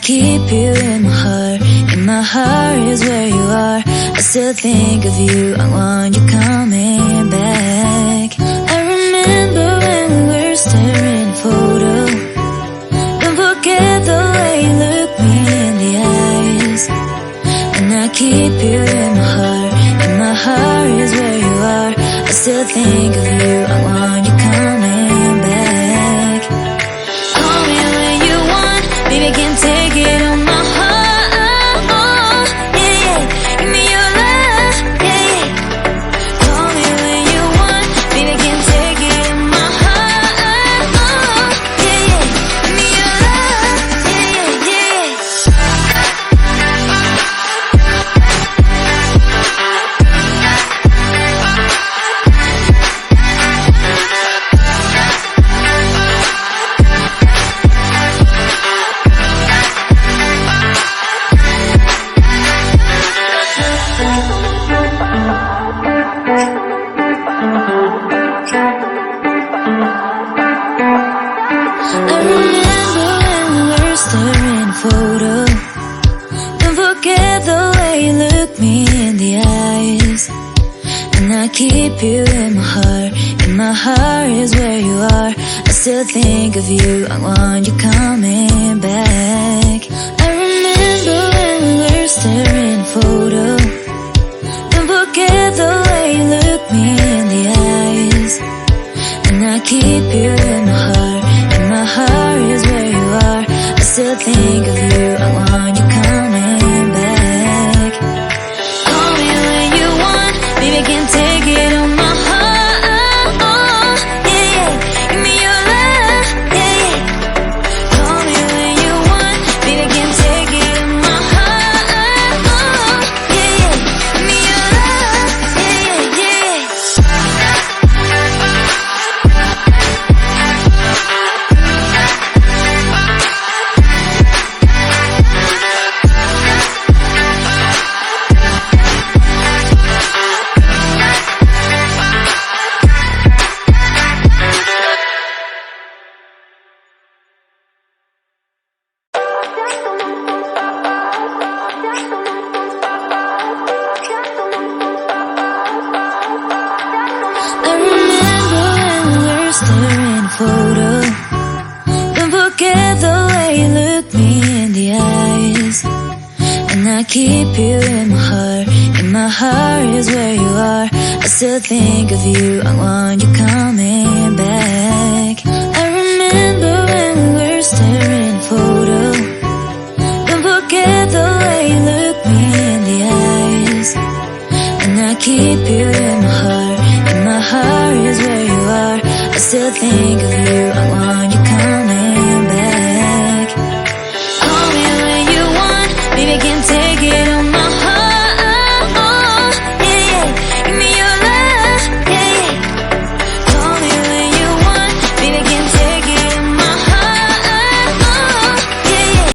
keep you in my heart. In my heart is where you are. I still think of you, I want you coming back. I remember when we were staring at a photo. Don't forget the way you look me in the eyes. And I keep you in my heart. In my heart is where you are. I still think of you, I want you coming back. Call me when you want, baby, I can't take it on my heart. Yeah, yeah, give me your love, yeah, yeah. Call me when you want, baby, I can't take it on my heart. Yeah, yeah, give me your love, yeah, yeah, yeah. I remember when we were staring at a photo. Don't forget the way you look me in the eyes. And I keep you in my heart. In my heart is where you are. I still think of you, I want you coming back. I remember when we were staring at a photo. Don't forget the way you look me in the eyes. And I keep you in my heart. In my heart is where you are. I still think of you, I want you coming back. Call me when you want, baby, I can't take it on my heart. Yeah, yeah, give me your love, yeah, yeah. Call me when you want, baby, I can't take it on my heart. Yeah, yeah, give me your love, yeah, yeah, yeah. I remember when we were staring at a photo. Don't forget the way you look me in the eyes. And I keep you in my heart. In my heart is where you are. I still think of you, I want you coming back. I remember when we were staring at a photo. Don't forget the way you look me in the eyes. And I keep you in my heart. In my heart is where you are. I still think of you, I want you coming